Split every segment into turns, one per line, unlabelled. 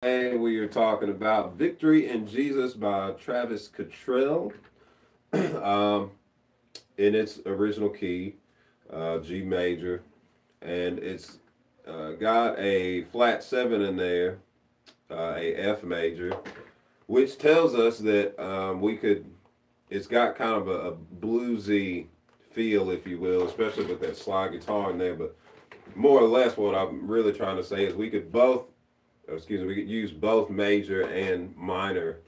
Today we are talking about Victory in Jesus by Travis Cottrell um, in its original key, G major. And it's got a flat 7 in there, a F major, which tells us that it's got kind of a bluesy feel, if you will, especially with that slide guitar in there. But more or less, what I'm really trying to say is we could use both major and minor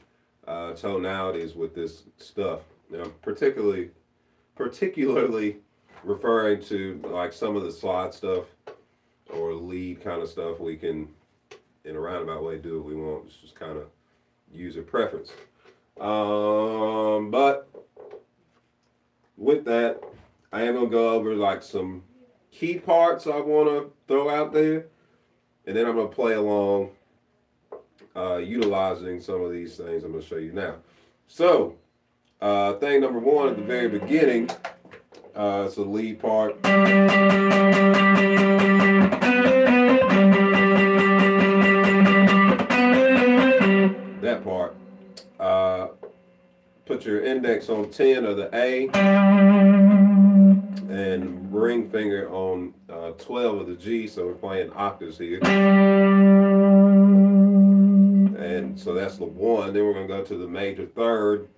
tonalities with this stuff. Particularly referring to like some of the slide stuff or lead kind of stuff. We can, in a roundabout way, do what we want. It's just kind of user preference. But with that, I am gonna go over like some key parts I want to throw out there, and then I'm going to play along utilizing some of these things I'm going to show you now. So, thing number one at the very beginning, it's the lead part. That part. Put your index on 10 of the A and ring finger on 12 of the G, so we're playing octaves here. And so that's the 1. Then we're going to go to the major third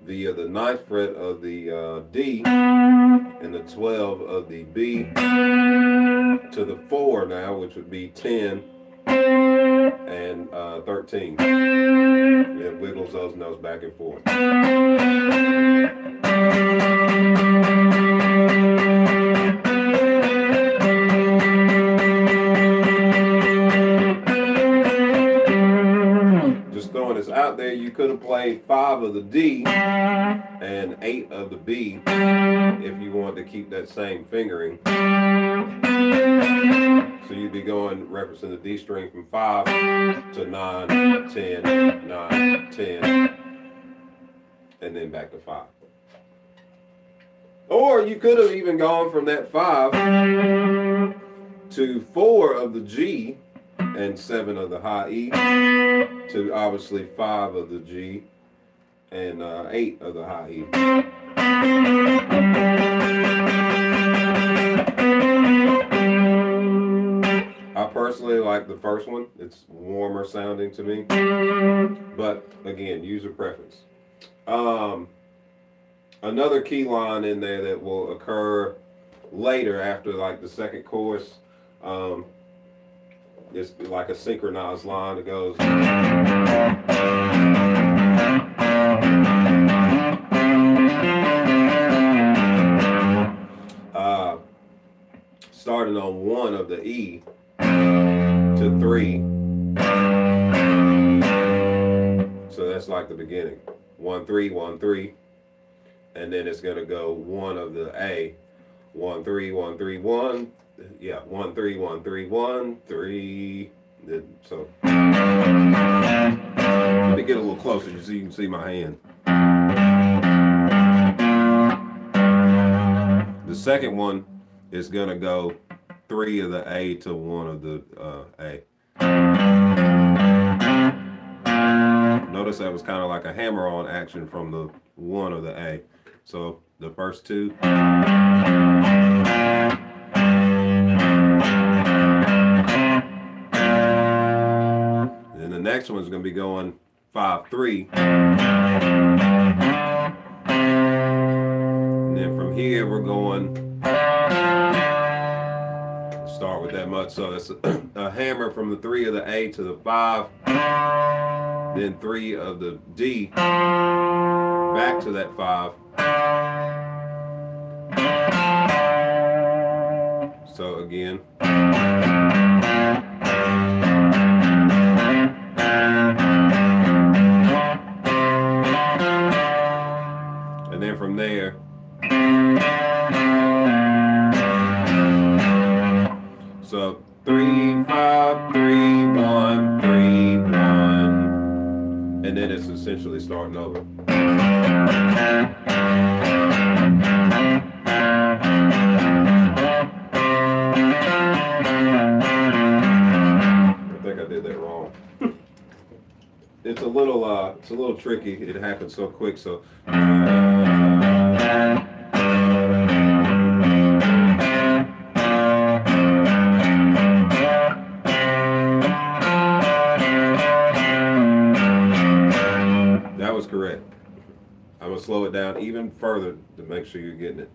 via the 9th fret of the D and the 12 of the B to the 4 now, which would be 10 and 13. It wiggles those notes back and forth. Out there, you could have played 5 of the D and 8 of the B if you wanted to keep that same fingering. So you'd be going referencing the D string from 5 to 9, 10, 9, 10, and then back to 5. Or you could have even gone from that 5 to 4 of the G and 7 of the high E to obviously 5 of the G and 8 of the high E. I personally like the first one. It's warmer sounding to me. But again, user preference. Another key line in there that will occur later after like the second chorus. It's like a synchronized line that goes. Starting on 1 of the E to 3. So that's like the beginning. 1, 3, 1, 3. And then it's going to go 1 of the A. 1, 3, 1, 3, 1. Yeah, 1, 3, 1, 3, 1, 3. So let me get a little closer so you can see my hand. The second one is gonna go 3 of the A to 1 of the A. Notice that was kind of like a hammer-on action from the 1 of the A. So the first 2. The next one's going to be going 5, 3. And then from here we're going, start with that much. So it's a hammer from the 3 of the A to the 5. Then 3 of the D back to that 5. So again. And then from there, so 3, 5, 3, 1, 3, 1, and then it's essentially starting over. I think I did that wrong. it's a little tricky. It happens so quick. So. That was correct. I'm gonna slow it down even further to make sure you're getting it.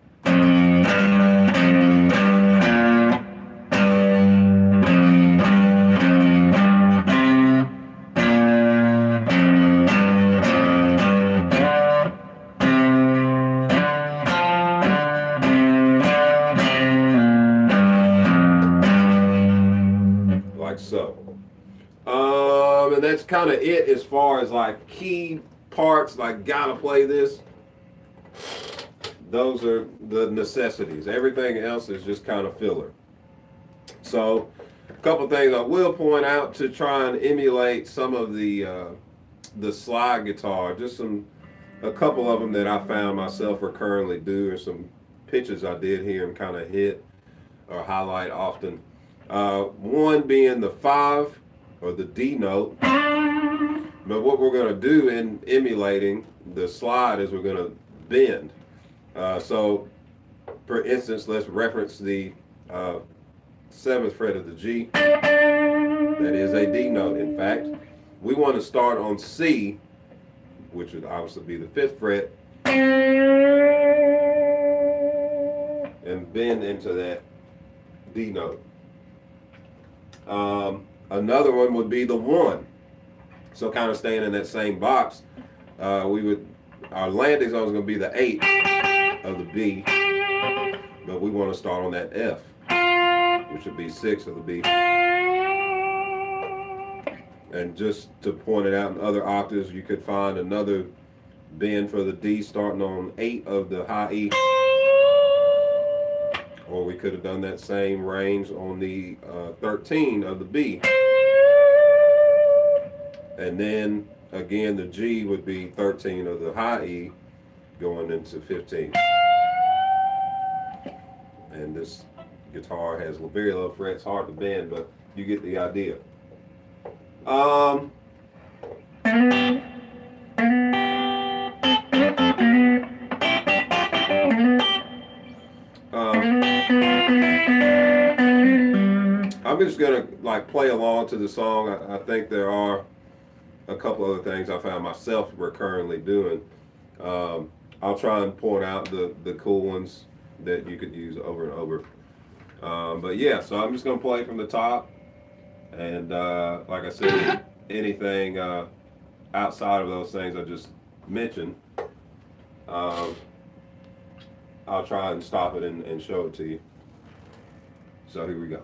Like so. And that's kind of it as far as like key parts, like gotta play this. Those are the necessities. Everything else is just kind of filler. So a couple things I will point out to try and emulate some of the slide guitar, just a couple of them that I found myself recurrently do, or some pitches I did hear and kind of hit or highlight often. One being the 5 or the D note. But what we're going to do in emulating the slide is we're going to bend. So, for instance, let's reference the 7th fret of the G. That is a D note. In fact, we want to start on C, which would obviously be the 5th fret, and bend into that D note. Another one would be the 1. So kind of staying in that same box, our landing zone is going to be the 8 of the B, but we want to start on that F, which would be 6 of the B. And just to point it out in other octaves, you could find another bend for the D starting on 8 of the high E. Or we could have done that same range on the 13 of the B. And then again, the G would be 13 of the high E going into 15. And this guitar has very low frets, hard to bend, but you get the idea. I'm just gonna like play along to the song. I think there are a couple other things I found myself recurrently doing. I'll try and point out the cool ones that you could use over and over. But yeah, so I'm just gonna play from the top, and like I said, anything outside of those things I just mentioned, I'll try and stop it and show it to you. So here we go.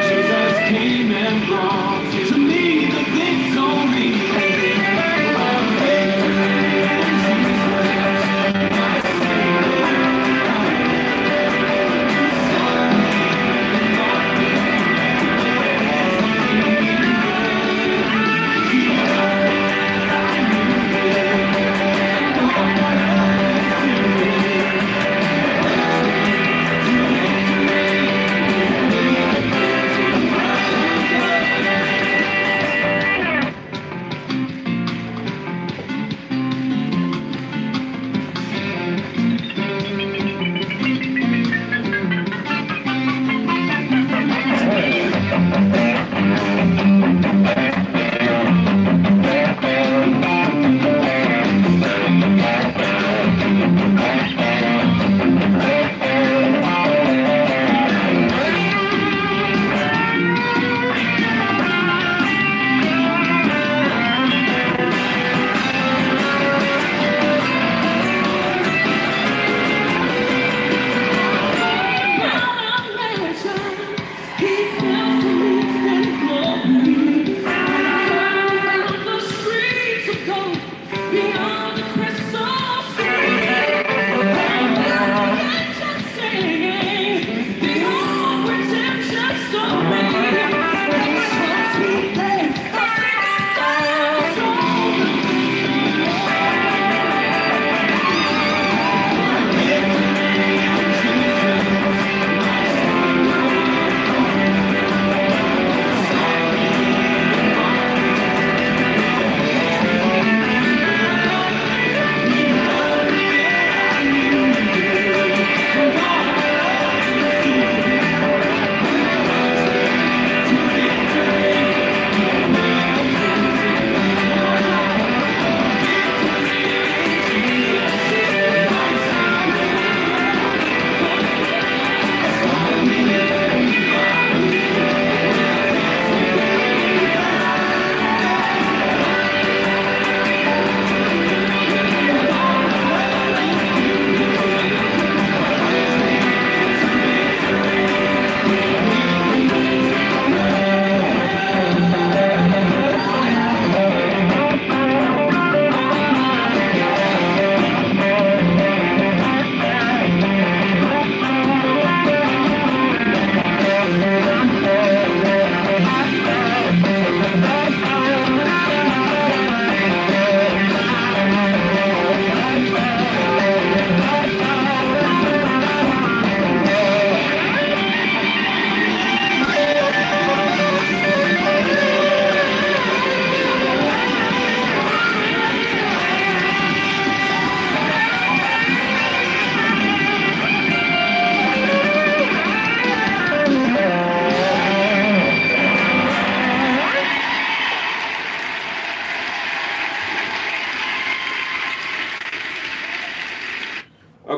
Jesus came and brought to me the victory.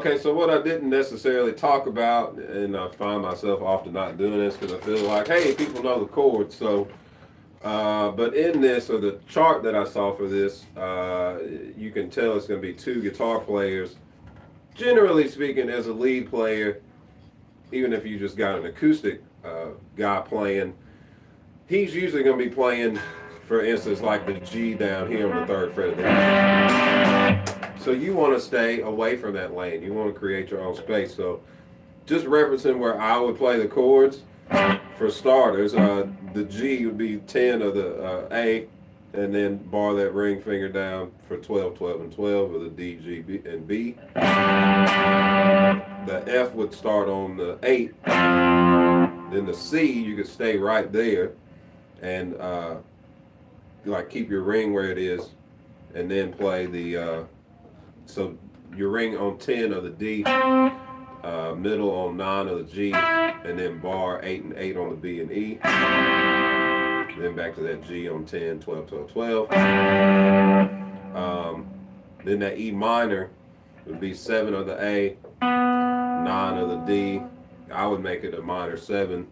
Okay, so what I didn't necessarily talk about, and I find myself often not doing this because I feel like, hey, people know the chords. So, but in this, or the chart that I saw for this, you can tell it's going to be two guitar players. Generally speaking, as a lead player, even if you just got an acoustic guy playing, he's usually going to be playing, for instance, like the G down here on the 3rd fret of the E. So you want to stay away from that lane. You want to create your own space. So just referencing where I would play the chords, for starters, the G would be 10 of the A, and then bar that ring finger down for 12, 12, and 12 of the D, G, B, and B. The F would start on the 8. Then the C, you could stay right there and like keep your ring where it is, and then play the so your ring on 10 of the D, middle on 9 of the G, and then bar 8 and 8 on the B and E. Then back to that G on 10, 12, 12, 12. Then that E minor would be 7 of the A, 9 of the D. I would make it a minor 7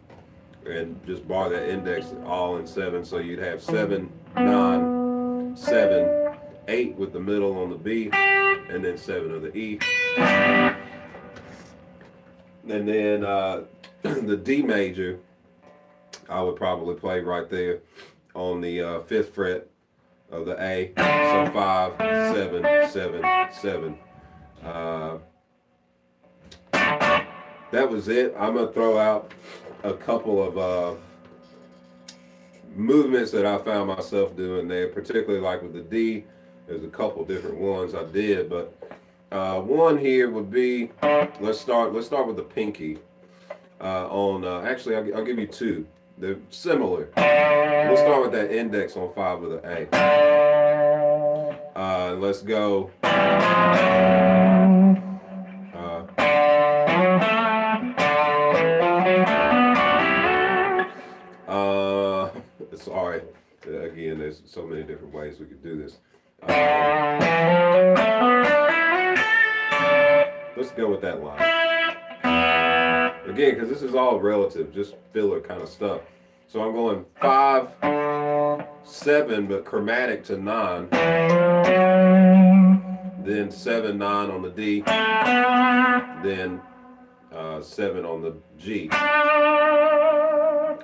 and just bar that index all in 7. So you'd have 7, 9, 7, 8 with the middle on the B, and then 7 of the E. And then the D major, I would probably play right there on the 5th fret of the A. So 5, 7, 7, 7. That was it. I'm going to throw out a couple of movements that I found myself doing there, particularly like with the D. There's a couple different ones I did, but one here would be, let's start with the pinky. Actually, I'll give you two. They're similar. We'll start with that index on 5 of the A. Let's go. Sorry. Again, there's so many different ways we could do this. Let's go with that line. Again, because this is all relative, just filler kind of stuff. So I'm going 5, 7, but chromatic to 9. Then 7, 9 on the D. Then 7 on the G.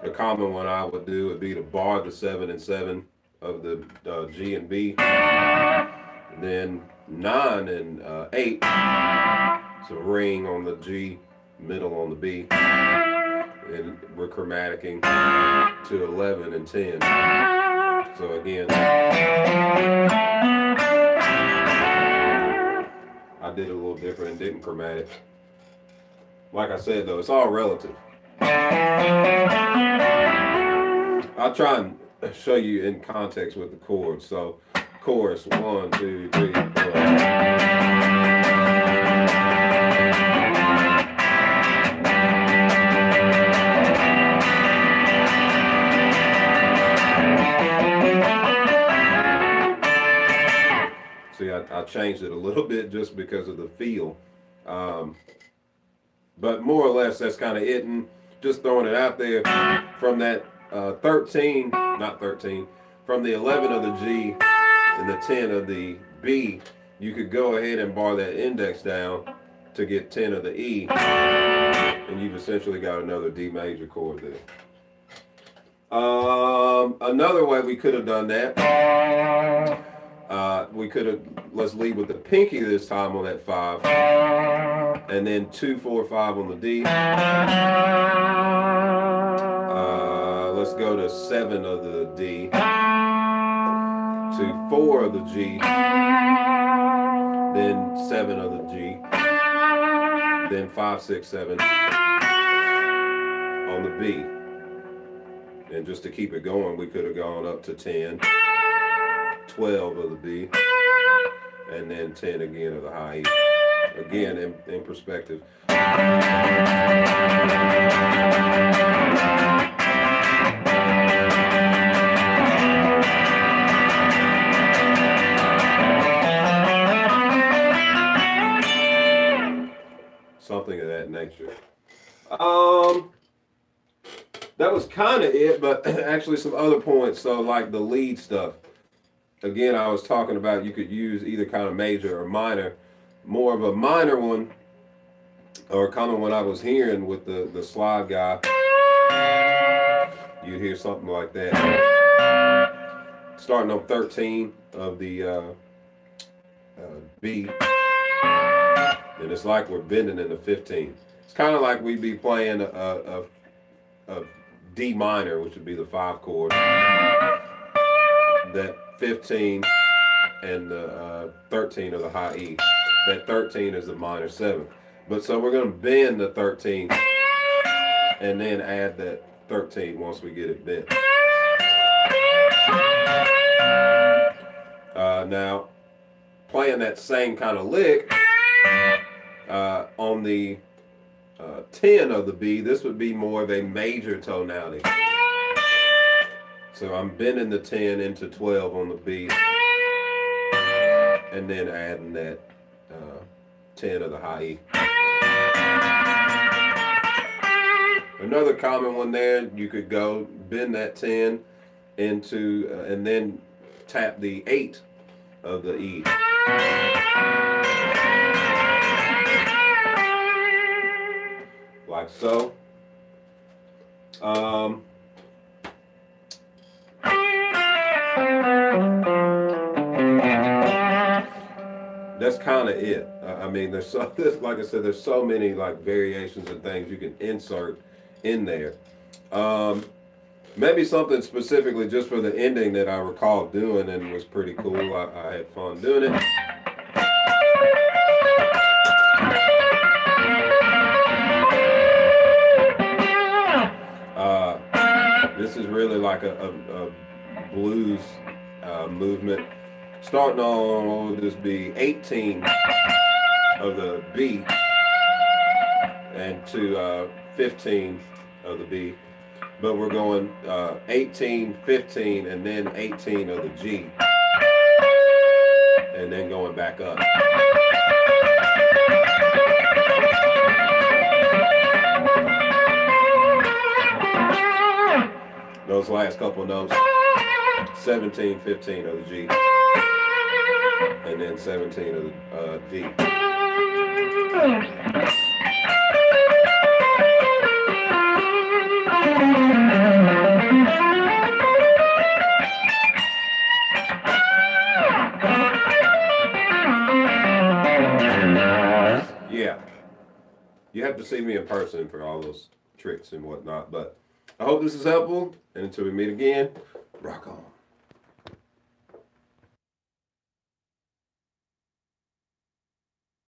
A common one I would do would be to bar the 7 and 7 of the G and B. Then 9 and 8. So ring on the G, middle on the B. And we're chromaticing to 11 and 10. So again, I did a little different and didn't chromatic. Like I said though, it's all relative. I'll try and show you in context with the chords. So chorus, 1, 2, 3, 4. See, I changed it a little bit just because of the feel. But more or less, that's kind of it. And just throwing it out there from that 13, not 13, from the 11 of the G and the 10 of the B, you could go ahead and bar that index down to get 10 of the E. And you've essentially got another D major chord there. Another way we could have done that, we could have, let's lead with the pinky this time on that 5, and then 2, 4, 5 on the D. Let's go to 7 of the D, to 4 of the G, then 7 of the G, then 5, 6, 7 on the B. And just to keep it going, we could have gone up to 10, 12 of the B, and then 10 again of the high E. Again, in perspective. kind of it, but actually some other points. So like the lead stuff. Again, I was talking about you could use either kind of major or minor. More of a minor one, or kind of when I was hearing with the slide guy, you'd hear something like that. Starting on 13 of the B, and it's like we're bending in the 15. It's kind of like we'd be playing a D minor, which would be the 5 chord, that 15 and the 13 are the high E. That 13 is the minor 7. But so we're going to bend the 13 and then add that 13 once we get it bent. Now, playing that same kind of lick on the 10 of the B, this would be more of a major tonality. So I'm bending the 10 into 12 on the B, and then adding that 10 of the high E. Another common one there, you could go bend that 10 into, and then tap the 8 of the E. Like so. That's kind of it. I mean, there's like I said, there's so many like variations and things you can insert in there. Maybe something specifically just for the ending that I recall doing and was pretty cool. I had fun doing it. This is really like a blues movement. Starting on, what would this be, 18 of the B and to 15 of the B. But we're going 18, 15, and then 18 of the G. And then going back up. Those last couple notes, 17, 15 of the G. And then 17 of the D. Yeah. You have to see me in person for all those tricks and whatnot, but I hope this is helpful, and until we meet again, rock on.